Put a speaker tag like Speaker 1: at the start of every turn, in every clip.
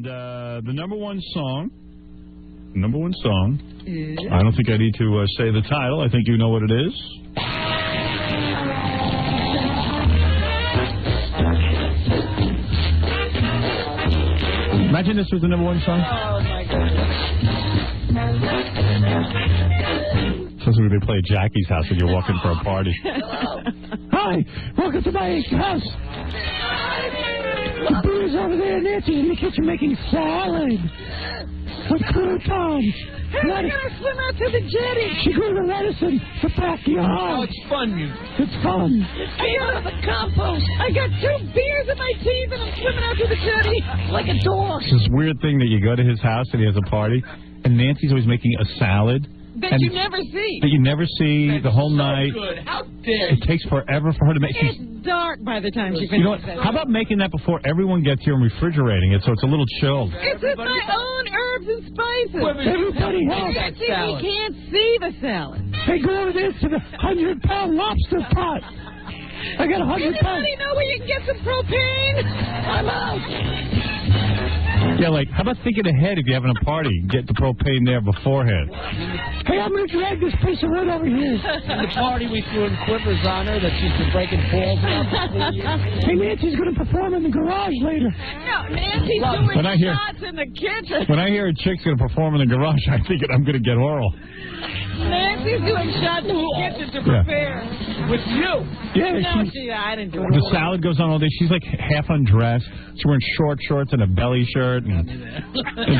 Speaker 1: And the number one song, I don't think I need to say the title. I think you know what it is. Imagine this was the number one song.
Speaker 2: Oh, my goodness.
Speaker 1: Sounds like they play at Jackie's house when you're walking for a party.
Speaker 3: Hi, welcome to my house. The boo's over there, Nancy, in the kitchen making salad with croutons.
Speaker 2: Hey, we're going to swim out to the jetty.
Speaker 3: She grew the lettuce in the backyard.
Speaker 4: Oh, it's fun, you.
Speaker 3: It's fun.
Speaker 2: I got the compost. I got 2 beers in my teeth, and I'm swimming out to the jetty like a dog.
Speaker 1: It's this weird thing that you go to his house and he has a party, and Nancy's always making a salad.
Speaker 2: That you never see.
Speaker 1: That you never see the whole
Speaker 4: so
Speaker 1: night.
Speaker 4: Good. How dare
Speaker 1: It takes forever for her to make.
Speaker 2: It's dark by the time she finishes.
Speaker 1: You know what? How about making that before everyone gets here and refrigerating it so it's a little chilled?
Speaker 2: It's with my own herbs and spices.
Speaker 3: Everybody helps.
Speaker 2: Nancy, we can't see the salad.
Speaker 3: Hey, go over there to the 100-pound lobster pot. I got 100 pounds.
Speaker 2: Anybody know where you can get some propane? I'm out.
Speaker 1: Yeah, like, how about thinking ahead if you're having a party? Get the propane there beforehand.
Speaker 3: Hey, I'm going to drag this piece of wood over here.
Speaker 4: At the party, we threw in quivers on her that she's been breaking balls out for 3 years.
Speaker 3: Hey, Nancy's going to perform in the garage later.
Speaker 2: No, Nancy's doing shots in the kitchen.
Speaker 1: When I hear a chick's going to perform in the garage, I think I'm going to get oral.
Speaker 2: Nancy's doing shots in the kitchen to prepare.
Speaker 4: With you.
Speaker 1: Yeah,
Speaker 2: No, I didn't do it.
Speaker 1: the salad goes on all day. She's like half undressed. She's wearing short shorts and a belly shirt. And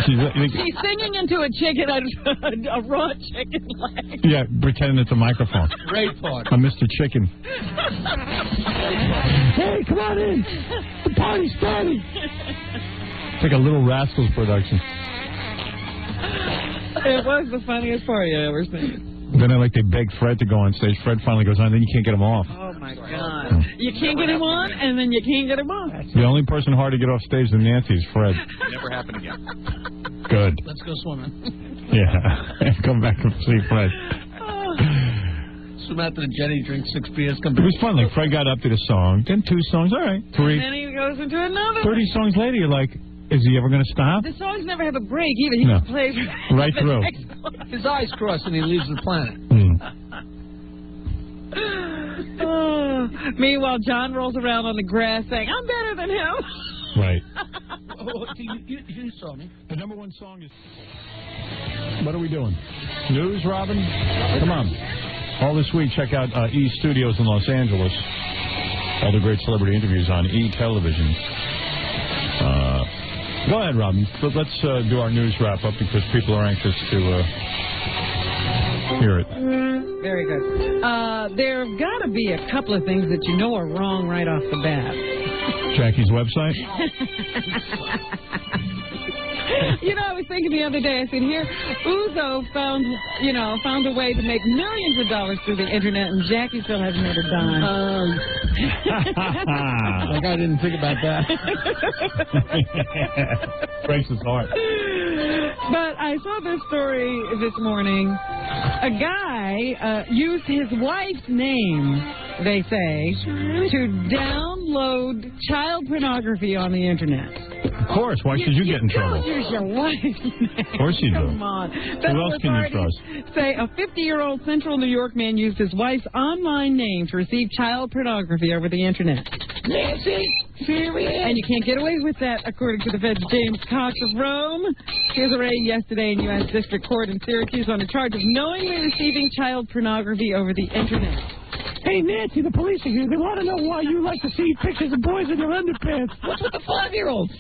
Speaker 1: she's
Speaker 2: singing into a chicken, a raw chicken leg.
Speaker 1: Yeah, pretending it's a microphone.
Speaker 4: Great party.
Speaker 1: I'm Mr. Chicken.
Speaker 3: Hey, come on in. The party's starting.
Speaker 1: It's like a Little Rascals production.
Speaker 2: It was the funniest party I ever seen.
Speaker 1: Then they beg Fred to go on stage. Fred finally goes on, then you can't get him off.
Speaker 2: Oh, my God. You can't get him on, and then you can't get him off.
Speaker 1: The only person hard to get off stage than Nancy is Fred.
Speaker 4: Never happen again.
Speaker 1: Good.
Speaker 4: Let's go swimming.
Speaker 1: Yeah. Come back and see Fred.
Speaker 4: Swim out to the jetty, drink 6 beers, come
Speaker 1: It
Speaker 4: back.
Speaker 1: was fun. Like, Fred got up, did a song, then 2 songs. All right. 3.
Speaker 2: And then he goes into another
Speaker 1: 30 songs later, you're like, is he ever going to stop?
Speaker 2: The songs never have a break either. He just plays
Speaker 1: right through.
Speaker 4: His eyes cross and he leaves the planet.
Speaker 2: Meanwhile, John rolls around on the grass saying, I'm better than him.
Speaker 1: Right.
Speaker 4: You saw me.
Speaker 1: The number one song is... What are we doing? News, Robin? Come on. All this week, check out E! Studios in Los Angeles. All the great celebrity interviews on E! Television. Go ahead, Robin. Let's do our news wrap-up because people are anxious to hear it.
Speaker 2: Very good. There have got to be a couple of things that you know are wrong right off the bat.
Speaker 1: Jackie's website?
Speaker 2: You know, I was thinking the other day, I said, here, Uzo found a way to make millions of dollars through the internet, and Jackie still hasn't made a dime.
Speaker 4: Like I didn't think about that.
Speaker 1: Breaks his heart.
Speaker 2: But I saw this story this morning. A guy used his wife's name, they say, to download child pornography on the internet.
Speaker 1: Of course. Why should you get in trouble?
Speaker 2: Use your wife's name.
Speaker 1: Of course you do.
Speaker 2: Come on.
Speaker 1: Who else can you trust?
Speaker 2: Say a 50-year-old Central New York man used his wife's online name to receive child pornography over the internet.
Speaker 3: Nancy, serious?
Speaker 2: And you can't get away with that, according to the feds. James Cox of Rome. He was arraigned yesterday in U.S. District Court in Syracuse on a charge of knowingly receiving child pornography over the internet.
Speaker 3: Hey, Nancy, the police are here. They want to know why you like to see pictures of boys in their underpants.
Speaker 2: What's with the 5-year-olds?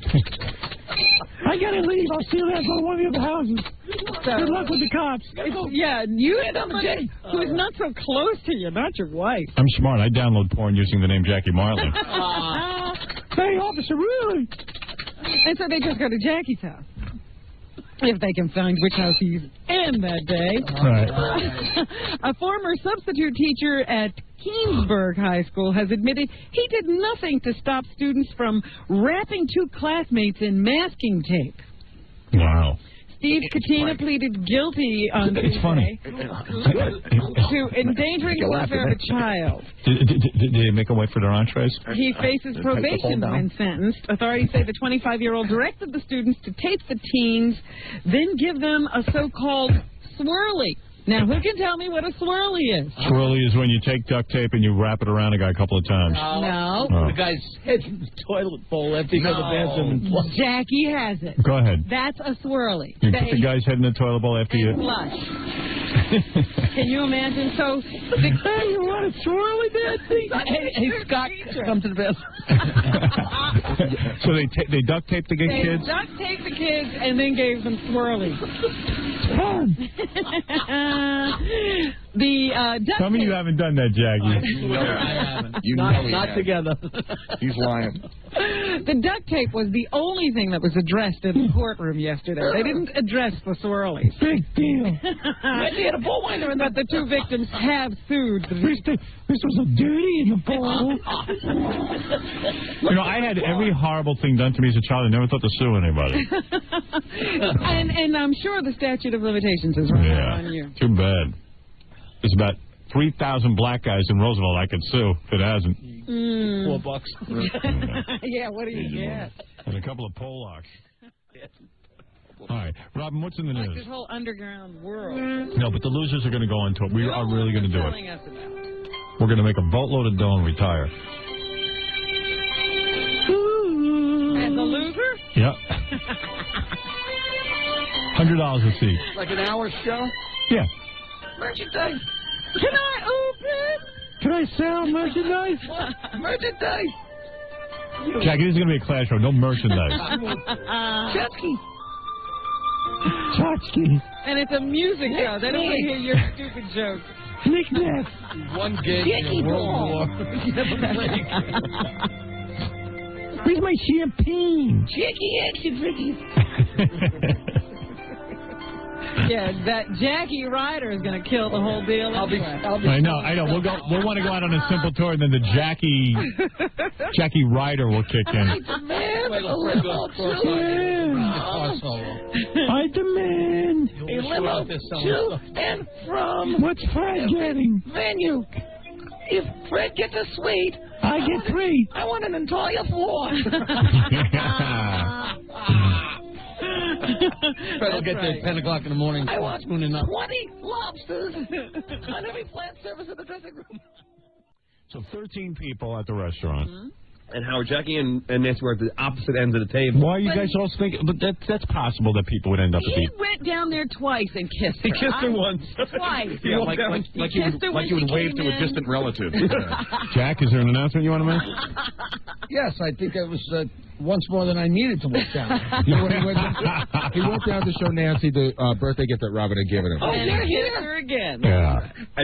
Speaker 3: I gotta leave. I'll see you at one of the other houses. Good luck with the cops.
Speaker 2: Yeah, you had somebody who is not so close to you, not your wife.
Speaker 1: I'm smart. I download porn using the name Jackie Marley.
Speaker 3: Hey, officer, really?
Speaker 2: And so they just go to Jackie's house. If they can find which house he's in that day.
Speaker 1: Right.
Speaker 2: A former substitute teacher at Keensburg High School has admitted he did nothing to stop students from wrapping 2 classmates in masking tape.
Speaker 1: Wow.
Speaker 2: Steve Katina pleaded guilty on
Speaker 1: It's funny.
Speaker 2: to endangering the welfare of a child.
Speaker 1: Did they make him wait for their entrees?
Speaker 2: He faces probation when sentenced. Authorities say the 25-year-old directed the students to tape the teens, then give them a so-called swirly. Now, who can tell me what a swirly is?
Speaker 1: Swirly is when you take duct tape and you wrap it around a guy a couple of times.
Speaker 2: No.
Speaker 4: The guy's head's in the toilet bowl empty in the bathroom.
Speaker 2: Jackie has it.
Speaker 1: Go ahead.
Speaker 2: That's a swirly.
Speaker 1: You put the guy's head in the toilet bowl after you...
Speaker 2: Flush. Can you imagine? So,
Speaker 3: Hey, you want a swirly, Dad?
Speaker 4: Hey, Scott, come to the bathroom.
Speaker 1: So they duct tape the kids?
Speaker 2: They duct taped the kids and then gave them swirlies. Duct
Speaker 1: Tell me
Speaker 2: tape.
Speaker 1: you haven't done that, Jackie.
Speaker 4: No, I haven't.
Speaker 5: You know he
Speaker 4: Not
Speaker 5: has.
Speaker 4: together.
Speaker 5: He's lying.
Speaker 2: The duct tape was the only thing that was addressed in the courtroom yesterday. They didn't address the swirlies.
Speaker 3: Big deal.
Speaker 2: They had a bull winder, but the two victims have sued.
Speaker 3: This was a dirty in the bowl.
Speaker 1: You know, I had every horrible thing done to me as a child. I never thought to sue anybody.
Speaker 2: and I'm sure the statute of limitations is running on you.
Speaker 1: Too bad. There's about 3,000 black guys in Roosevelt I could sue if it hasn't.
Speaker 4: $4.
Speaker 2: Yeah, what do you get?
Speaker 1: And a couple of Polacks. All right. Robin, what's in the
Speaker 2: Like
Speaker 1: news?
Speaker 2: this whole underground world.
Speaker 1: No, but the losers are going to go into it. We are really going to do it.
Speaker 2: Telling us about.
Speaker 1: We're going to make a boatload of dough and retire.
Speaker 2: As a loser?
Speaker 1: Yep. $100 a seat.
Speaker 4: Like an hour show?
Speaker 1: Yeah.
Speaker 4: Merchandise.
Speaker 2: Can I open?
Speaker 3: Can I sell merchandise?
Speaker 4: Merchandise.
Speaker 1: Jackie, this is going to be a class show. No merchandise.
Speaker 4: Chesky.
Speaker 3: Tchotchke.
Speaker 2: And it's a music show. They don't want to hear your stupid jokes.
Speaker 3: Knick-knack.
Speaker 4: One gig in World War.
Speaker 3: Where's my champagne?
Speaker 4: Chicky action figures.
Speaker 2: Yeah, that Jackie Ryder is going to kill the whole deal.
Speaker 4: I'll be
Speaker 1: I know. We'll want to go out on a simple tour, and then the Jackie Ryder will kick in.
Speaker 3: I demand
Speaker 4: a limo to and from.
Speaker 3: What's Fred getting?
Speaker 4: Venue. If Fred gets a suite,
Speaker 3: I get 3.
Speaker 4: I want an entire floor. Fred will get there at 10 o'clock in the morning.
Speaker 3: I want
Speaker 4: 20
Speaker 3: lobsters on every plant service in the dressing room.
Speaker 1: So 13 people at the restaurant.
Speaker 2: Mm-hmm.
Speaker 6: And Howard, Jackie and Nancy were at the opposite ends of the table.
Speaker 1: Why are you guys all thinking? But that's possible that people would end up at
Speaker 2: He
Speaker 1: the...
Speaker 2: went down there twice and kissed her.
Speaker 6: He kissed her once.
Speaker 2: Twice.
Speaker 5: Yeah, like you would wave to a distant relative.
Speaker 1: Jack, is there an announcement you want to make?
Speaker 4: Yes, I think it was once more than I needed to walk down.
Speaker 5: You know what he went down to show Nancy the birthday gift that Robin had given him.
Speaker 2: And he kissed her again.
Speaker 1: Yeah.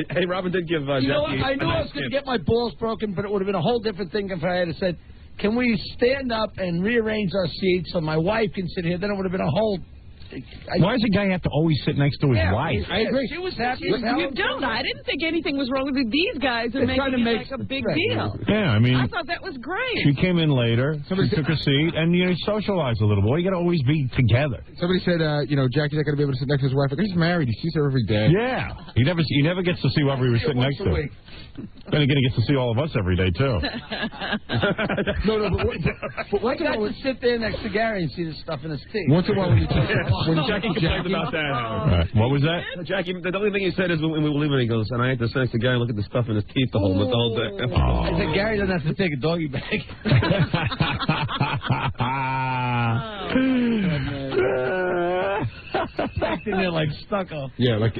Speaker 6: Hey, Robin did give
Speaker 4: You know what?
Speaker 6: Jackie
Speaker 4: I knew I was going to get my balls broken, but it would have been a whole different thing if I had said, can we stand up and rearrange our seats so my wife can sit here? Then it would have been a whole...
Speaker 1: Why does a guy have to always sit next to his wife?
Speaker 4: I agree. She was happy.
Speaker 2: You don't. I didn't think anything was wrong with it. These guys are making it like a big deal.
Speaker 1: Yeah, I mean...
Speaker 2: I thought that was great.
Speaker 1: She came in later, she took a seat, and, socialized a little bit. You got to always be together.
Speaker 5: Somebody said, Jackie's not going to be able to sit next to his wife. Like, he's married. He sees her every day.
Speaker 1: Yeah. He never gets to see whoever he was sitting next to. Then again, he gets to see all of us every day, too.
Speaker 4: But why can't I sit there next to Gary and see the stuff in his teeth?
Speaker 5: Once in a while when you
Speaker 6: Jackie complained about that. Howard.
Speaker 1: What was that?
Speaker 6: Jackie, the only thing he said is when we were leaving, he goes, and I had to sit next to Gary and look at the stuff in his teeth the whole day.
Speaker 4: I said, Gary doesn't have to take a doggy bag. Back in there like stucco.
Speaker 5: Yeah, like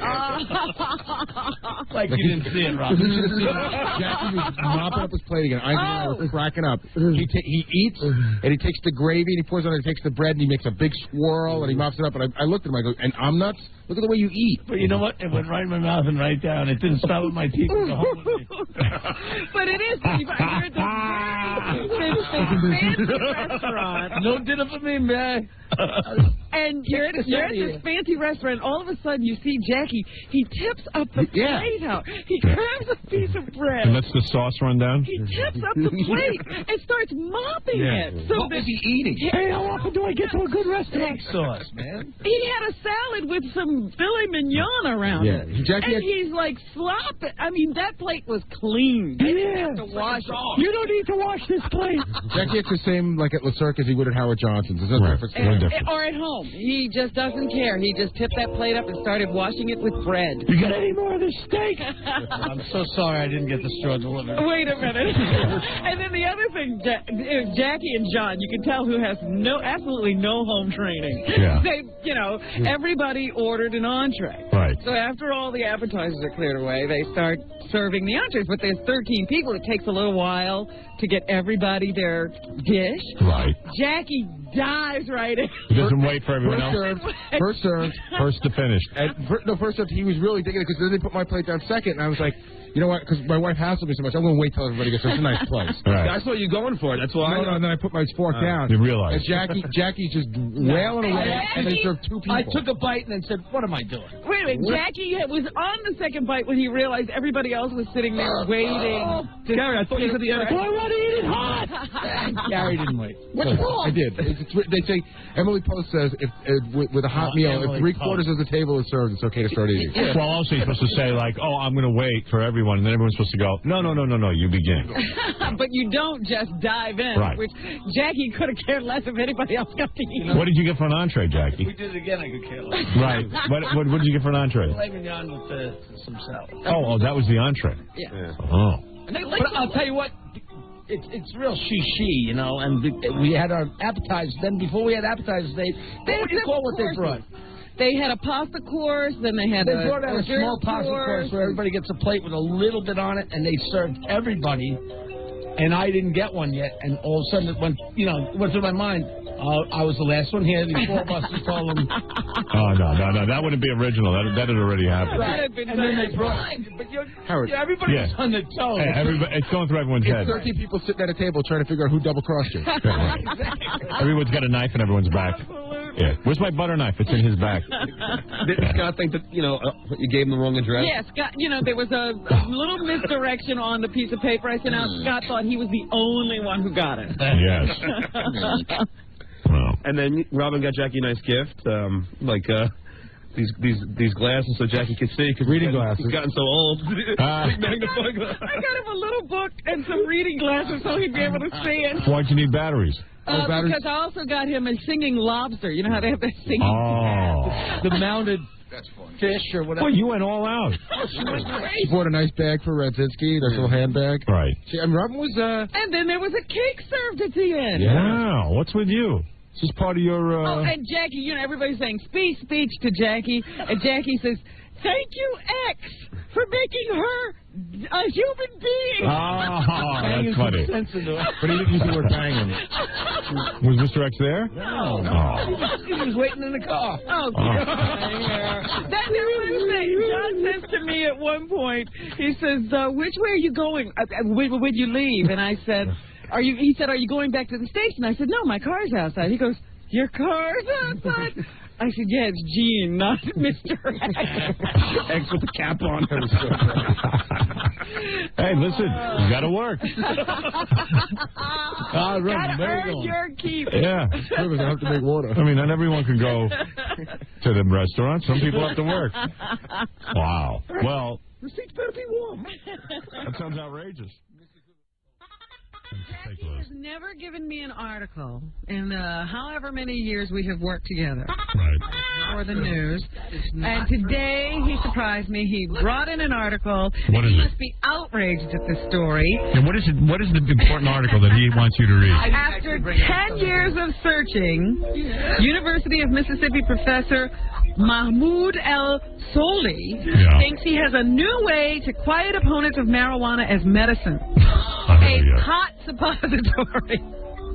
Speaker 4: Like you didn't see it, Rob.
Speaker 5: Jackie was mopping up his plate again. I was cracking up. He eats, and he takes the gravy, and he pours it on it, he takes the bread, and he makes a big swirl, and he mops it up. And I looked at him, I go, and I'm nuts? Look at the way you eat.
Speaker 4: But you know what? It went right in my mouth and right down. It didn't stop with my teeth. It was a whole
Speaker 2: But it is. You're at the fancy restaurant.
Speaker 4: No dinner for me, man.
Speaker 2: And you're at this fancy restaurant. All of a sudden, you see Jackie. He tips up the plate out. He grabs a piece of bread.
Speaker 1: And lets the sauce run down?
Speaker 2: He tips up the plate and starts mopping it. So
Speaker 4: what was he eating?
Speaker 3: Hey, how often do I get to a good restaurant?
Speaker 4: Sauce, man.
Speaker 2: He had a salad with some filet mignon around it. And he's like slopping. I mean, that plate was clean. He didn't have to wash it.
Speaker 3: You don't need to wash this plate.
Speaker 5: Jackie acts the same like at Le Cirque as he would at Howard Johnson's. There's no difference.
Speaker 2: Or at home. He just doesn't care. He just tipped that plate up and started washing it with bread.
Speaker 3: You got any more of this steak?
Speaker 4: I'm so sorry I didn't get the straw delivered.
Speaker 2: Wait a minute. And then the other thing, Jackie and John, you can tell who has absolutely no home training.
Speaker 1: Yeah.
Speaker 2: They, everybody ordered an entree.
Speaker 1: Right.
Speaker 2: So after all the appetizers are cleared away, they start serving the entrees. But there's 13 people. It takes a little while to get everybody their dish.
Speaker 1: Right.
Speaker 2: Jackie dives right in.
Speaker 1: He doesn't wait for everyone else.
Speaker 5: First served.
Speaker 1: First to finish.
Speaker 5: First served, he was really digging it because then they put my plate down second, and I was like, you know what? Because my wife hassled me so much, I'm going to wait till everybody gets there. It's a nice place.
Speaker 1: Right.
Speaker 6: That's what you're going for. That's why.
Speaker 5: No, and then I put my fork down.
Speaker 1: You realize.
Speaker 5: And Jackie's just wailing away, and they served two people.
Speaker 4: I took a bite and then said, what am I doing?
Speaker 2: Wait a minute. Jackie was on the second bite when he realized everybody else was sitting there waiting.
Speaker 6: Gary, I thought you said the other.
Speaker 3: I want to eat it hot.
Speaker 4: Gary didn't wait.
Speaker 5: What's wrong? I did. They say, Emily Post says, if with a hot meal, if 3/4 of the table is served, it's okay to start eating.
Speaker 1: Well, also you're supposed to say, like, oh, I'm going to wait for everyone, and then everyone's supposed to go, no, you begin.
Speaker 2: But you don't just dive in,
Speaker 1: right.
Speaker 2: Which Jackie could have cared less if anybody else got to eat.
Speaker 1: What did you get for an entree, Jackie?
Speaker 4: We did it again, I could care less.
Speaker 1: Right. What did you get for an entree?
Speaker 4: Filet mignon with some salad.
Speaker 1: Oh, that was the entree.
Speaker 2: Yeah.
Speaker 1: Oh.
Speaker 4: But I'll tell you what, it's real she, and we had our appetizers. Then before we had appetizers, what do you call what they brought?
Speaker 2: They had a pasta course, then they had
Speaker 4: a small pasta course where everybody gets a plate with a little bit on it, and they served everybody, and I didn't get one yet, and all of a sudden it went through my mind. I was the last one here. The 4 of us told them.
Speaker 1: Oh, no. That wouldn't be original. That had already happened.
Speaker 2: Right.
Speaker 4: And then they brought. But
Speaker 5: Howard.
Speaker 4: Everybody was on the toe.
Speaker 1: Hey, it's going through everyone's head.
Speaker 5: 13 people sitting at a table trying to figure out who double-crossed you.
Speaker 1: Right. Everyone's got a knife in everyone's back. Yeah. Where's my butter knife? It's in his back.
Speaker 6: Did Scott think that, you gave him the wrong address?
Speaker 2: Yeah, Scott, there was a little misdirection on the piece of paper I sent out. Scott thought he was the only one who got it.
Speaker 1: Yes. Well.
Speaker 6: And then Robin got Jackie a nice gift, these glasses so Jackie could see.
Speaker 5: Reading glasses.
Speaker 6: He's gotten so old.
Speaker 2: Magnifying glass. I got him a little book and some reading glasses so he'd be able to see it.
Speaker 1: Why'd you need batteries?
Speaker 2: Because I also got him a singing lobster. You know how they have that singing
Speaker 1: cat?
Speaker 4: The mounted fish or whatever.
Speaker 1: Well, you went all out.
Speaker 5: She bought a nice bag for Radzinski, that little handbag.
Speaker 1: Right.
Speaker 5: Robin was...
Speaker 2: And then there was a cake served at the end.
Speaker 1: Yeah. Wow. What's with you? Is this part of your...
Speaker 2: Oh, and Jackie, everybody's saying speech to Jackie. And Jackie says, thank you, X, for making her a human being.
Speaker 1: Oh, that's funny.
Speaker 5: But he didn't use the word banging.
Speaker 1: Was Mr. X there?
Speaker 4: No.
Speaker 1: Oh.
Speaker 4: He was waiting in the car.
Speaker 2: Oh, that's the thing. John says to me at one point, he says, which way are you going? When you leave? And I said... He said, are you going back to the station? I said, no, my car's outside. He goes, your car's outside? I said, yeah, it's Gene, not Mr. X.
Speaker 6: X with the cap on.
Speaker 1: Hey, listen, you got to work.
Speaker 2: Gotta earn your keep.
Speaker 1: Yeah.
Speaker 5: I have to make water.
Speaker 1: I mean, not everyone can go to the restaurant. Some people have to work. Wow. Well,
Speaker 3: the seats better be warm.
Speaker 1: That sounds outrageous.
Speaker 2: Jackie has never given me an article in however many years we have worked together.
Speaker 1: Right.
Speaker 2: For the news. And today he surprised me. He brought in an article.
Speaker 1: What is
Speaker 2: he
Speaker 1: it?
Speaker 2: must be outraged at this story.
Speaker 1: And what is it? What is the important article that he wants you to read?
Speaker 2: After 10 years of searching, University of Mississippi professor Mahmoud El-Soli thinks he has a new way to quiet opponents of marijuana as medicine. A hot suppository.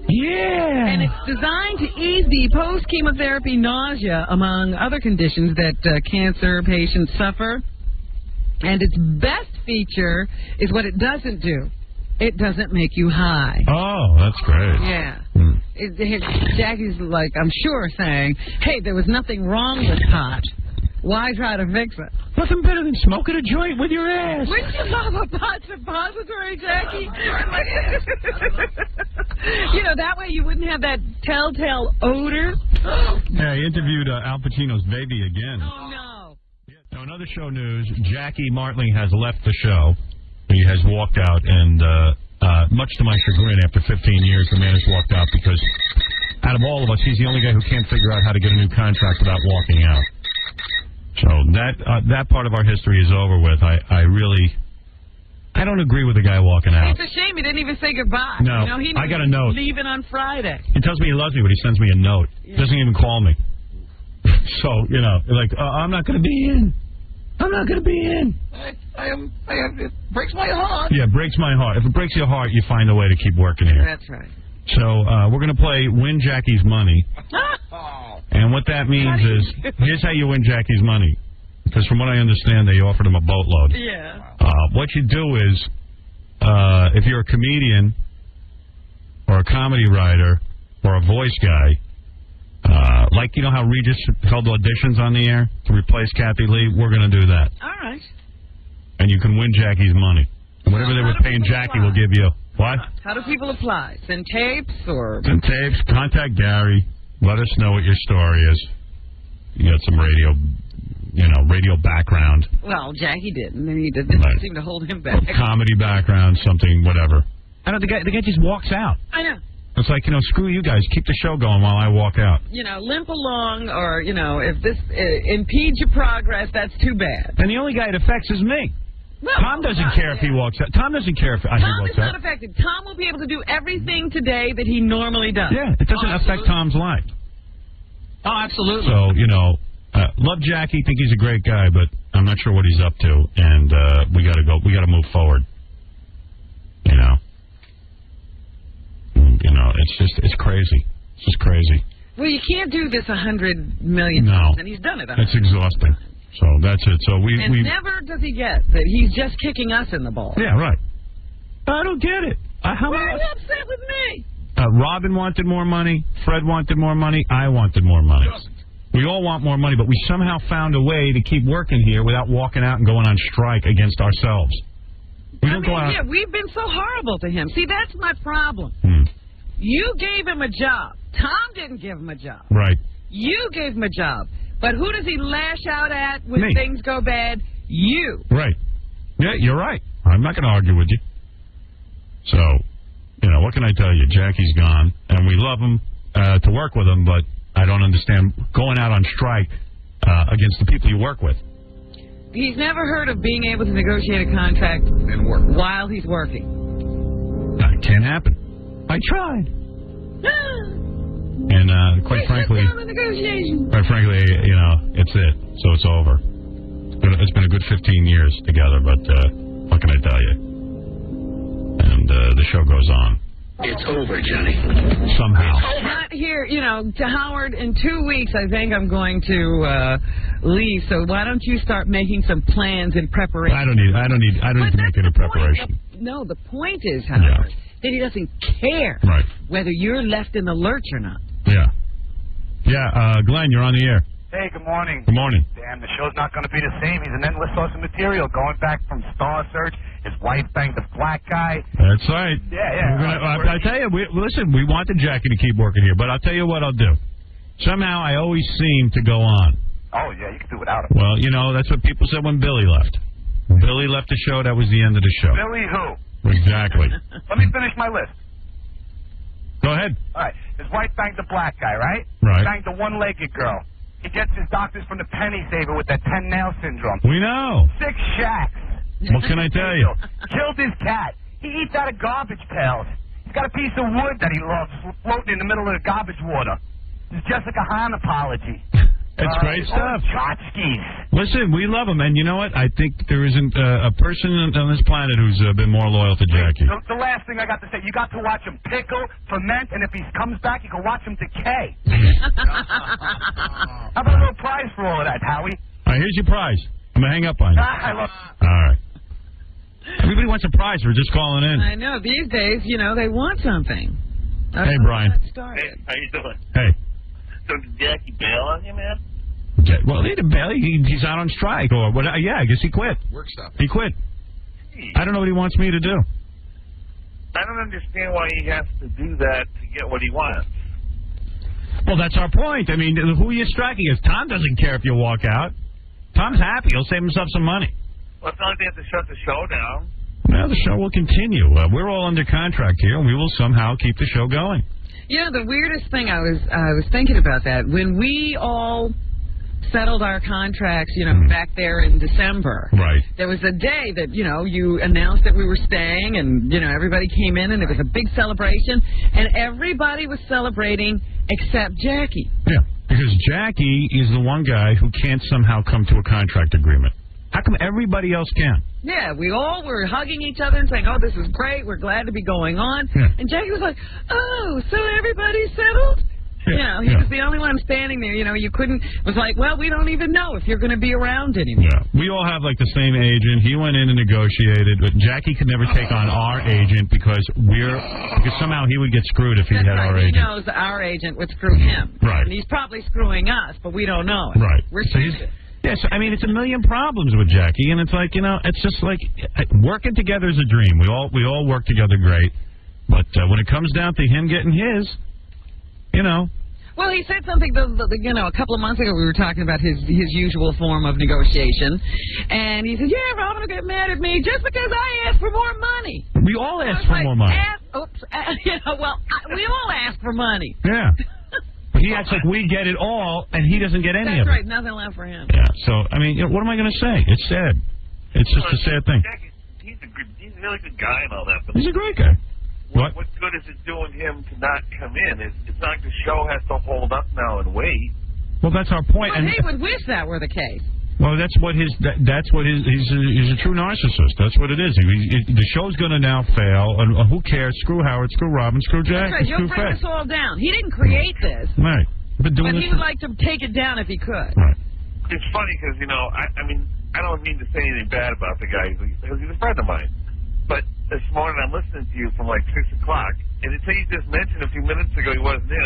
Speaker 3: Yeah.
Speaker 2: And it's designed to ease the post-chemotherapy nausea, among other conditions that cancer patients suffer. And its best feature is what it doesn't do. It doesn't make you high.
Speaker 1: Oh, that's great.
Speaker 2: Yeah. Jackie's like, I'm sure, saying, hey, there was nothing wrong with pot. Why try to fix it?
Speaker 3: Nothing better than smoking a joint with your ass.
Speaker 2: Wouldn't you love a pot suppository, Jackie? You know, that way you wouldn't have that telltale odor.
Speaker 1: Yeah, he interviewed Al Pacino's baby again.
Speaker 2: Oh, no.
Speaker 1: Now, in other show news, Jackie Martling has left the show. He has walked out, and much to my chagrin, after 15 years, the man has walked out because out of all of us, he's the only guy who can't figure out how to get a new contract without walking out. So that part of our history is over with. I don't agree with the guy walking out.
Speaker 2: It's a shame he didn't even say goodbye.
Speaker 1: No,
Speaker 2: you know, he
Speaker 1: I got a note.
Speaker 2: Leaving on Friday.
Speaker 1: He tells me he loves me, but he sends me a note.
Speaker 2: Yeah.
Speaker 1: He doesn't even call me. So, you know, like, I'm not going to be in. I'm not going to be in.
Speaker 4: It breaks my heart.
Speaker 1: Yeah, it breaks my heart. If it breaks your heart, you find a way to keep working here.
Speaker 2: That's right.
Speaker 1: So we're going to play Win Jackie's Money. And what that means is, here's how you win Jackie's money. Because from what I understand, they offered him a boatload.
Speaker 2: Yeah.
Speaker 1: What you do is, if you're a comedian or a comedy writer or a voice guy, like, you know how Regis held auditions on the air to replace Kathy Lee? We're going to do that.
Speaker 2: All right.
Speaker 1: And you can win Jackie's money. And whatever they were paying Jackie will give you. What?
Speaker 2: How do people apply? Send tapes or...
Speaker 1: Send tapes. Contact Gary. Let us know what your story is. You got some radio background.
Speaker 2: Well, Jackie didn't, and he didn't seem to hold him back.
Speaker 1: Comedy background, something, whatever.
Speaker 3: I know the guy just walks out.
Speaker 2: I know.
Speaker 1: It's like, screw you guys. Keep the show going while I walk out.
Speaker 2: Limp along, or, if this impedes your progress, that's too bad.
Speaker 1: And the only guy it affects is me.
Speaker 2: Well,
Speaker 1: Tom doesn't care if he walks out. Tom doesn't care if he walks out.
Speaker 2: Tom is not affected. Tom will be able to do everything today that he normally does.
Speaker 1: Yeah, it doesn't affect Tom's life.
Speaker 3: Oh, absolutely.
Speaker 1: So, love Jackie, think he's a great guy, but I'm not sure what he's up to, and we got to move forward. It's crazy. It's just crazy.
Speaker 2: Well, you can't do this 100 million
Speaker 1: No.
Speaker 2: times, and he's done it 100
Speaker 1: It's exhausting. So that's it. So we
Speaker 2: never does he get that he's just kicking us in the ball.
Speaker 1: Yeah, right. I don't get it.
Speaker 2: Why are you upset with me?
Speaker 1: Robin wanted more money. Fred wanted more money. I wanted more money. We all want more money, but we somehow found a way to keep working here without walking out and going on strike against ourselves. We don't go out.
Speaker 2: Yeah, we've been so horrible to him. See, that's my problem. You gave him a job. Tom didn't give him a job.
Speaker 1: Right.
Speaker 2: You gave him a job. But who does he lash out at when
Speaker 1: Me.
Speaker 2: things go bad? You.
Speaker 1: Right. Yeah, you're right. I'm not going to argue with you. So, what can I tell you? Jackie's gone, and we love him to work with him, but I don't understand going out on strike against the people you work with.
Speaker 2: He's never heard of being able to negotiate a contract and work while he's working.
Speaker 1: That can't happen. I tried. And quite frankly, it's it. So it's over. It's been a good 15 years together, but what can I tell you? And the show goes on.
Speaker 7: It's over, Johnny.
Speaker 1: Somehow.
Speaker 2: Not here, to Howard, in 2 weeks, I think I'm going to leave. So why don't you start making some plans in preparation?
Speaker 1: I don't need to make any preparation.
Speaker 2: The point is, Howard, that he doesn't care whether you're left in the lurch or not.
Speaker 1: Yeah. Yeah, Glenn, you're on the air.
Speaker 8: Hey, good morning.
Speaker 1: Good morning.
Speaker 8: Damn, the show's not going to be the same. He's an endless source of material. Going back from Star Search, his wife banged the black guy.
Speaker 1: That's right.
Speaker 8: Yeah.
Speaker 1: I tell you, listen, we wanted Jackie to keep working here, but I'll tell you what I'll do. Somehow I always seem to go on.
Speaker 8: Oh, yeah, you can do without him.
Speaker 1: Well, that's what people said when Billy left. When Billy left the show, that was the end of the show.
Speaker 8: Billy who?
Speaker 1: Exactly.
Speaker 8: Let me finish my list.
Speaker 1: Go ahead.
Speaker 8: All right. His wife banged the black guy, right?
Speaker 1: Right.
Speaker 8: Banged the one-legged girl. He gets his doctors from the penny saver with that 10-nail syndrome.
Speaker 1: We know.
Speaker 8: 6 shacks.
Speaker 1: What can I tell you?
Speaker 8: Killed his cat. He eats out of garbage pails. He's got a piece of wood that he loves floating in the middle of the garbage water. It's Jessica Hahn apology.
Speaker 1: It's great stuff.
Speaker 8: Tchotchkes.
Speaker 1: Listen, we love him, and you know what? I think there isn't a person on this planet who's been more loyal to Jackie.
Speaker 8: The last thing I got to say, you got to watch him pickle, ferment, and if he comes back, you can watch him decay. How about a little prize for all of that, Howie?
Speaker 1: All right, here's your prize. I'm going to hang up on you.
Speaker 8: I love
Speaker 1: All right. Everybody wants a prize. We're just calling in.
Speaker 2: I know. These days, they want something.
Speaker 1: Hey, Brian.
Speaker 8: Hey, how you doing?
Speaker 1: Hey.
Speaker 8: So did Jackie bail on you, man?
Speaker 1: Well, he didn't bail. He's out on strike. Or what? Yeah, I guess he quit.
Speaker 5: Work stuff.
Speaker 1: He quit. I don't know what he wants me to do.
Speaker 8: I don't understand why he has to do that to get what he wants.
Speaker 1: Well, that's our point. I mean, who are you striking against? Tom doesn't care if you walk out. Tom's happy. He'll save himself some money.
Speaker 8: Well, it's not like they have to shut the show down.
Speaker 1: Well, the show will continue. We're all under contract here, and we will somehow keep the show going.
Speaker 2: You know, the weirdest thing, I was thinking about that. When we all settled our contracts, back there in December.
Speaker 1: Right.
Speaker 2: There was a day that, you announced that we were staying, and, everybody came in, and it was a big celebration, and everybody was celebrating except Jackie.
Speaker 1: Yeah, because Jackie is the one guy who can't somehow come to a contract agreement. How come everybody else can?
Speaker 2: Yeah, we all were hugging each other and saying, oh, this is great, we're glad to be going on.
Speaker 1: Yeah.
Speaker 2: And Jackie was like, oh, so everybody's settled?
Speaker 1: Yeah.
Speaker 2: He was the only one standing there. You couldn't. It was like, well, we don't even know if you're going to be around anymore.
Speaker 1: Yeah. We all have, the same agent. He went in and negotiated, but Jackie could never take on our agent because somehow he would get screwed if he had our agent.
Speaker 2: He knows our agent would screw him.
Speaker 1: Right.
Speaker 2: And he's probably screwing us, but we don't know it.
Speaker 1: Right.
Speaker 2: We're
Speaker 1: so
Speaker 2: stupid.
Speaker 1: Yes, I mean, it's a million problems with Jackie, and it's like, it's just like working together is a dream. We all work together great, but when it comes down to him getting his,
Speaker 2: Well, he said something, a couple of months ago. We were talking about his usual form of negotiation, and he said, "Yeah, Robin will get mad at me just because I asked for more money."
Speaker 1: We all ask for more money.
Speaker 2: We all ask for money.
Speaker 1: Yeah. But he acts like we get it all, and he doesn't get any of it.
Speaker 2: That's right. Nothing left for him.
Speaker 1: Yeah. So, I mean, what am I going to say? It's sad. It's just a sad thing.
Speaker 8: He's a really good guy and all that. But
Speaker 1: he's a great guy.
Speaker 8: What good is it doing him to not come in? It's not like the show has to hold up now and wait.
Speaker 1: Well, that's our point.
Speaker 2: Well, he would wish that were the case.
Speaker 1: Well, he's a true narcissist. That's what it is. The show's going to now fail, and who cares? Screw Howard, screw Robin, screw Jack,
Speaker 2: That's right.
Speaker 1: screw
Speaker 2: You'll bring
Speaker 1: Fred.
Speaker 2: us all down. He didn't create this.
Speaker 1: Right.
Speaker 2: But he would like to take it down if he could.
Speaker 1: Right.
Speaker 8: It's funny because, I mean, I don't mean to say anything bad about the guy because he's a friend of mine. But this morning I'm listening to you from 6 o'clock, and it's you just mentioned a few minutes ago he wasn't in.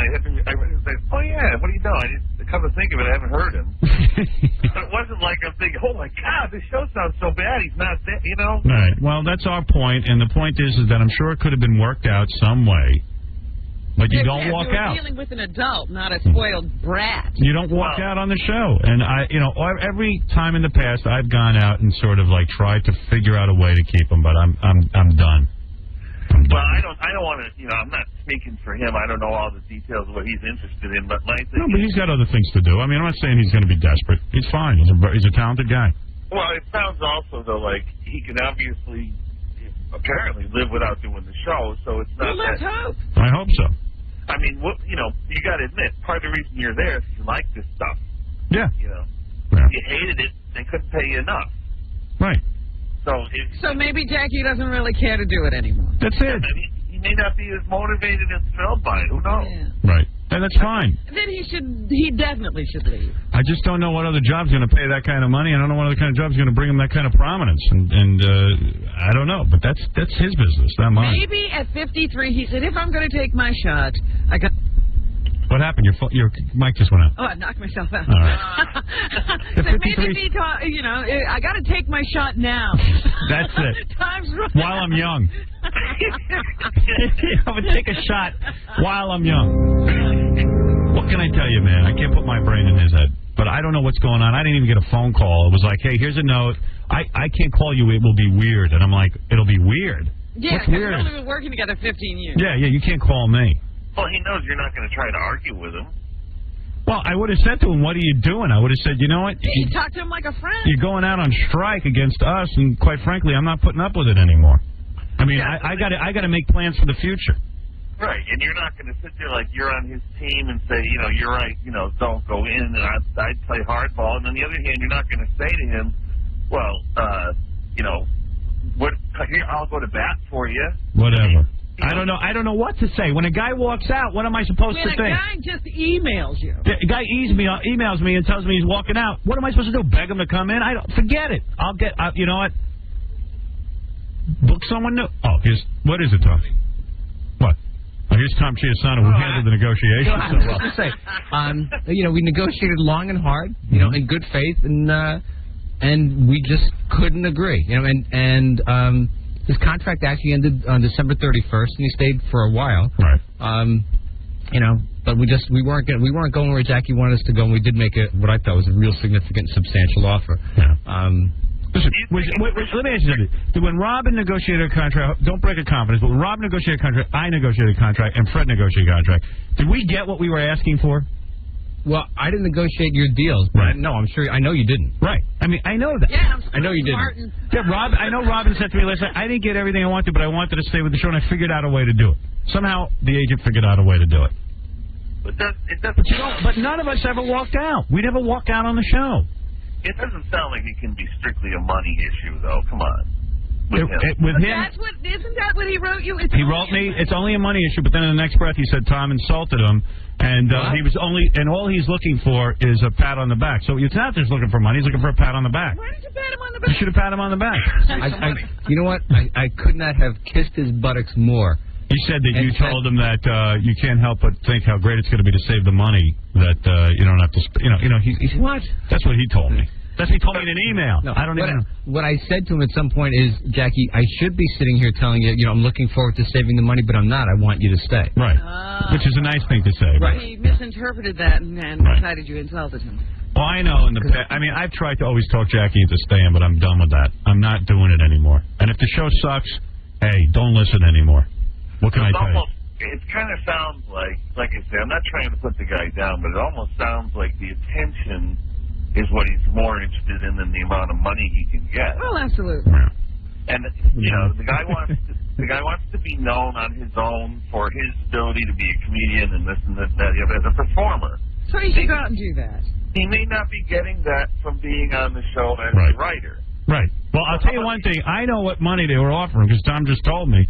Speaker 8: I was like, oh yeah, what do you know? I just come to think of it, I haven't heard him. But it wasn't like I'm thinking, oh my God, this show sounds so bad. He's not there,
Speaker 1: Right. Well, that's our point, and the point is that I'm sure it could have been worked out some way. But you don't walk out.
Speaker 2: You're dealing with an adult, not a spoiled brat.
Speaker 1: You don't walk out on the show. And every time in the past I've gone out and sort of tried to figure out a way to keep him, but I'm done.
Speaker 8: Well, I don't want to. I'm not speaking for him. I don't know all the details of what he's interested in. But my thing.
Speaker 1: No, but he's got other things to do. I mean, I'm not saying he's going to be desperate. He's fine. He's a talented guy.
Speaker 8: Well, it sounds also though like he can obviously, apparently, live without doing the show. So it's not.
Speaker 2: Well, let's hope.
Speaker 1: I hope so.
Speaker 8: I mean, you got to admit, part of the reason you're there is you like this stuff.
Speaker 1: Yeah.
Speaker 8: Yeah. You hated it, they couldn't pay you enough.
Speaker 1: Right.
Speaker 2: So maybe Jackie doesn't really care to do it anymore.
Speaker 1: That's it.
Speaker 8: He may not be as motivated and thrilled by it. Who knows?
Speaker 2: Yeah.
Speaker 1: Right. And that's fine.
Speaker 2: Then he definitely should leave.
Speaker 1: I just don't know what other job's going to pay that kind of money. I don't know what other kind of job's going to bring him that kind of prominence. And I don't know. But that's his business, not mine.
Speaker 2: Maybe at 53, he said, if I'm going to take my shot, I got...
Speaker 1: What happened? Your mic just went out.
Speaker 2: Oh, I knocked myself out.
Speaker 1: All right.
Speaker 2: So maybe I got to take my shot now.
Speaker 1: That's it.
Speaker 2: Time's right.
Speaker 1: While I'm young. I would take a shot while I'm young. What can I tell you, man? I can't put my brain in his head. But I don't know what's going on. I didn't even get a phone call. It was like, hey, here's a note. I can't call you. It will be weird. And I'm like, it'll be weird?
Speaker 2: Yeah, because we've only been working together 15 years.
Speaker 1: Yeah, you can't call me.
Speaker 8: Well, he knows you're not going to try to argue with him.
Speaker 1: Well, I would have said to him, what are you doing? I would have said, you know what?
Speaker 2: You talk to him like a friend.
Speaker 1: You're going out on strike against us, and quite frankly, I'm not putting up with it anymore. I mean, yeah, I got to make plans for the future.
Speaker 8: Right, and you're not going to sit there like you're on his team and say, you're right, don't go in, and I'd play hardball. And on the other hand, you're not going to say to him, well, here, I'll go to bat for you.
Speaker 1: Whatever. I don't know what to say. When a guy walks out, what am I supposed to think?
Speaker 2: When a guy just emails you.
Speaker 1: A guy emails me and tells me he's walking out. What am I supposed to do? Beg him to come in? Forget it. You know what? Book someone new. Oh, what is it, Tom? What? Well, here's Tom Chiasano, who handled the negotiations
Speaker 7: I
Speaker 1: so
Speaker 7: was
Speaker 1: well.
Speaker 7: going to say, we negotiated long and hard, in good faith, and we just couldn't agree. And his contract actually ended on December 31st, and he stayed for a while.
Speaker 1: Right.
Speaker 7: But we weren't going where Jackie wanted us to go, and we did make what I thought was a real significant, substantial offer.
Speaker 1: Yeah. Listen, let me ask you something. When Robin negotiated a contract, don't break a confidence, but when Robin negotiated a contract, I negotiated a contract, and Fred negotiated a contract. Did we get what we were asking for?
Speaker 7: Well, I didn't negotiate your deals.
Speaker 1: Right.
Speaker 7: No, I'm sure. I know you didn't.
Speaker 1: Right. I mean, I know that.
Speaker 2: Yeah,
Speaker 7: I know you didn't.
Speaker 1: Yeah, I know Robin said to me last night, I didn't get everything I wanted, but I wanted to stay with the show, and I figured out a way to do it. Somehow, the agent figured out a way to do it. But none of us ever walked out. We never walked out on the show.
Speaker 8: It doesn't sound like it can be strictly a money issue, though. Come on. With him.
Speaker 2: Isn't that what he wrote you?
Speaker 1: He wrote me, it's only a money issue, but then in the next breath he said Tom insulted him, and all he's looking for is a pat on the back. So it's not just looking for money, he's looking for a pat on the back.
Speaker 2: Why did you pat him on the back?
Speaker 1: You should have patted him on the back.
Speaker 7: You know what? I could not have kissed his buttocks more.
Speaker 1: He said that you told him that you can't help but think how great it's going to be to save the money, that you don't have to
Speaker 7: What?
Speaker 1: That's what he told me. That's what he told me in an email.
Speaker 7: No,
Speaker 1: I don't even know.
Speaker 7: What I said to him at some point is, Jackie, I should be sitting here telling you, I'm looking forward to saving the money, but I'm not. I want you to stay.
Speaker 1: Right. Which is a nice thing to say.
Speaker 2: Right. He misinterpreted that and decided you insulted him.
Speaker 1: Well, I know. I've tried to always talk Jackie into staying, but I'm done with that. I'm not doing it anymore. And if the show sucks, hey, don't listen anymore. What can I tell you?
Speaker 8: It kind of sounds like I say, I'm not trying to put the guy down, but it almost sounds like the attention is what he's more interested in than the amount of money he can get.
Speaker 2: Well, absolutely.
Speaker 8: And the guy wants to be known on his own for his ability to be a comedian and this and that as a performer.
Speaker 2: So he should go out and do that.
Speaker 8: He may not be getting that from being on the show as a writer.
Speaker 1: Right. Well, I'll tell you one thing. I know what money they were offering because Tom just told me.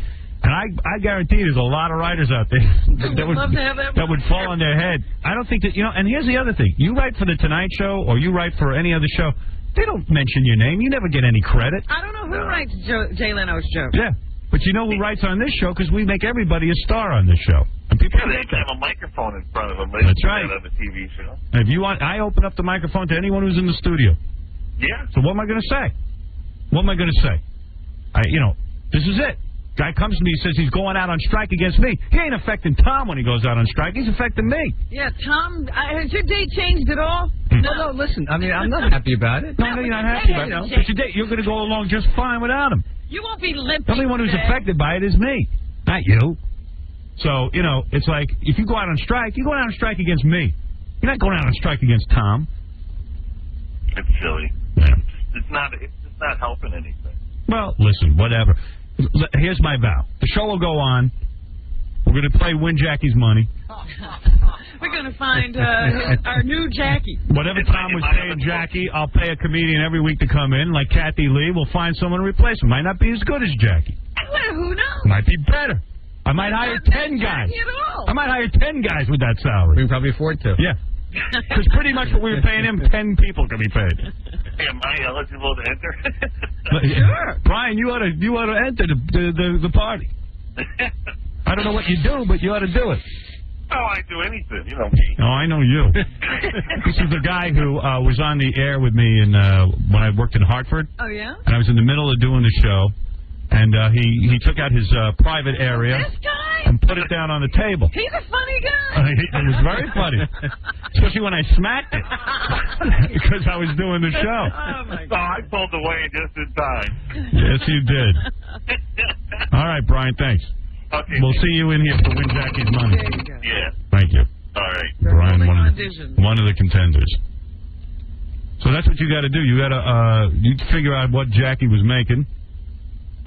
Speaker 1: And I guarantee there's a lot of writers out there that would fall on their head. I don't think that, and here's the other thing. You write for The Tonight Show or you write for any other show, they don't mention your name. You never get any credit.
Speaker 2: I don't know who writes Jay Leno's jokes.
Speaker 1: Yeah. But you know who writes on this show because we make everybody a star on this show. And people
Speaker 8: they have a microphone in front of them.
Speaker 1: That's right.
Speaker 8: On the TV show.
Speaker 1: And if you want, I open up the microphone to anyone who's in the studio.
Speaker 8: Yeah.
Speaker 1: So what am I going to say? What am I going to say? This is it. Guy comes to me and says he's going out on strike against me. He ain't affecting Tom when he goes out on strike. He's affecting me.
Speaker 2: Yeah, Tom, has your date changed at all?
Speaker 7: No, listen. I mean, I'm not happy about it.
Speaker 1: No, you're not happy about it. But your date, you're going to go along just fine without him.
Speaker 2: You won't be limping.
Speaker 1: The only one who's affected by it is me, not you. So, it's like, if you go out on strike, you're going out on strike against me. You're not going out on strike against Tom.
Speaker 8: It's silly.
Speaker 1: Yeah.
Speaker 8: It's just not helping anything.
Speaker 1: Well, listen, whatever. Here's my vow. The show will go on. We're going to play Win Jackie's Money.
Speaker 2: We're going to find our new Jackie.
Speaker 1: Whatever Tom was paying Jackie, I'll pay a comedian every week to come in, like Kathy Lee. We'll find someone to replace him. Might not be as good as Jackie.
Speaker 2: Well, who knows?
Speaker 1: Might be better. I might hire 10 guys. I might hire 10 guys with that salary.
Speaker 7: We can probably afford to.
Speaker 1: Yeah. Because pretty much what we were paying him, 10 people can be paid.
Speaker 8: Am I eligible to enter?
Speaker 2: Sure.
Speaker 1: Brian, you ought to enter the party. I don't know what you do, but you ought to do it.
Speaker 8: Oh, I do anything. You know me.
Speaker 1: Oh, I know you. This is the guy who was on the air with me when I worked in Hartford.
Speaker 2: Oh, yeah?
Speaker 1: And I was in the middle of doing the show. And he took out his private area and put it down on the table.
Speaker 2: He's a funny guy.
Speaker 1: It was very funny. Especially when I smacked it. Because I was doing the show.
Speaker 2: Oh, my God.
Speaker 8: So I pulled away just in time.
Speaker 1: Yes, you did. All right, Brian, thanks.
Speaker 8: Okay.
Speaker 1: We'll see you in here for Win Jackie's Money.
Speaker 2: There you go.
Speaker 8: Yeah.
Speaker 1: Thank you.
Speaker 8: All right.
Speaker 1: Brian, one of the contenders. So that's what you got to do. You got to you figure out what Jackie was making.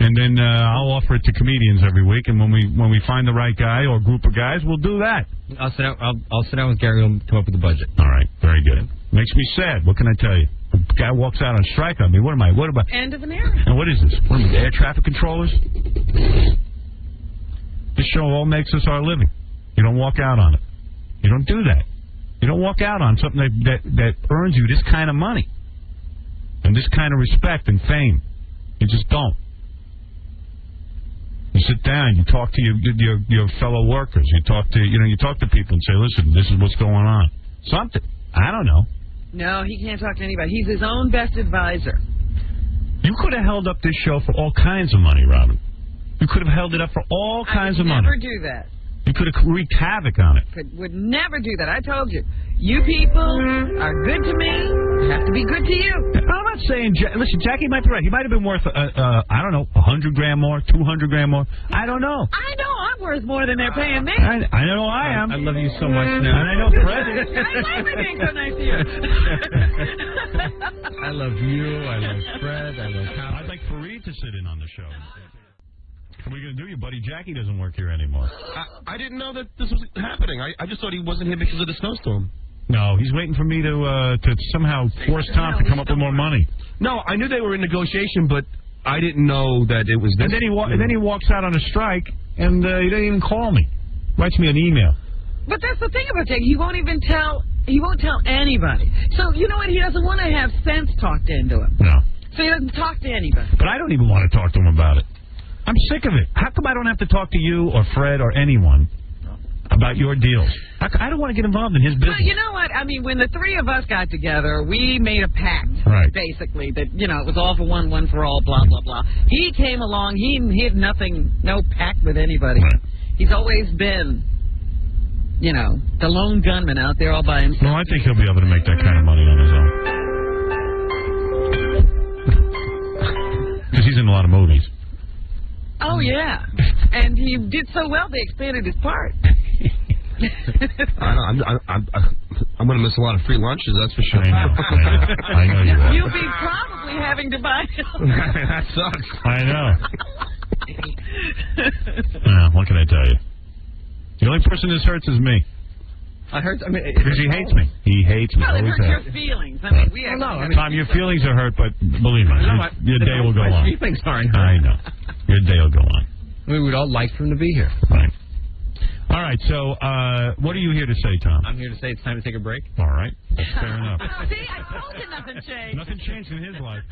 Speaker 1: And then I'll offer it to comedians every week, and when we find the right guy or group of guys, we'll do that.
Speaker 7: I'll sit down with Gary and come up with the budget.
Speaker 1: All right, very good. Makes me sad. What can I tell you? A guy walks out on strike on me. What am I? What about?
Speaker 2: End of an era.
Speaker 1: And what is this? What am I, air traffic controllers? This show all makes us our living. You don't walk out on it. You don't do that. You don't walk out on something that earns you this kind of money and this kind of respect and fame. You just don't. You sit down. You talk to your fellow workers. You talk to people and say, listen, this is what's going on. Something. I don't know.
Speaker 2: No, he can't talk to anybody. He's his own best advisor.
Speaker 1: You could have held up this show for all kinds of money, Robin. You could have held it up for all kinds of money.
Speaker 2: I would never do that.
Speaker 1: You could have wreaked havoc on it.
Speaker 2: Would never do that. I told you. You people are good to me. Have to be good to you.
Speaker 1: I'm not saying... Listen, Jackie might be right. He might have been worth, I don't know, $100 grand more, $200 more. I don't know.
Speaker 2: I know I'm worth more than they're paying me.
Speaker 1: I know I am.
Speaker 6: I love you so much now.
Speaker 1: And I know Fred.
Speaker 2: I like being so nice to you.
Speaker 1: I love you. I love Fred. I love Tom. I'd like Fareed to sit in on the show. What are we going to do? Your buddy Jackie doesn't work here anymore.
Speaker 6: I didn't know that this was happening. I just thought he wasn't here because of the snowstorm.
Speaker 1: No, he's waiting for me to somehow force Tom to come up with more money.
Speaker 6: No, I knew they were in negotiation, but I didn't know that it was this.
Speaker 1: And then he walks out on a strike, and he doesn't even call me. Writes me an email.
Speaker 2: But that's the thing about Jake. He won't even tell. He won't tell anybody. So you know what? He doesn't want to have sense talked into him.
Speaker 1: No.
Speaker 2: So he doesn't talk to anybody.
Speaker 1: But I don't even want to talk to him about it. I'm sick of it. How come I don't have to talk to you or Fred or anyone about your deals? I don't want to get involved in his business.
Speaker 2: Well, you know what? I mean, when the three of us got together, we made a pact,
Speaker 1: right,
Speaker 2: basically, that, it was all for one, one for all, blah, blah, blah. He came along. He had nothing, no pact with anybody.
Speaker 1: Right.
Speaker 2: He's always been, the lone gunman out there all by himself.
Speaker 1: Well, I think he'll be able to make that kind of money on his own. Because he's in a lot of movies.
Speaker 2: Oh, yeah. And he did so well, they expanded his part.
Speaker 6: I'm going to miss a lot of free lunches, that's for sure.
Speaker 1: I know you will.
Speaker 2: You'll be probably having to buy them.
Speaker 6: That sucks.
Speaker 1: I know. Well, what can I tell you? The only person this hurts is me. Because he hates me. He hates me.
Speaker 2: Well, it hurts your feelings. I mean, we actually...
Speaker 1: Tom, your feelings are hurt, but believe me, your day will go on.
Speaker 7: My feelings aren't hurt.
Speaker 1: I know. Your day will go on.
Speaker 7: We would all like for him to be here.
Speaker 1: Right. All right, so what are you here to say, Tom?
Speaker 7: I'm here to say it's time to take a break.
Speaker 1: All right. That's fair enough.
Speaker 2: See, I told you nothing changed.
Speaker 1: Nothing changed in his life.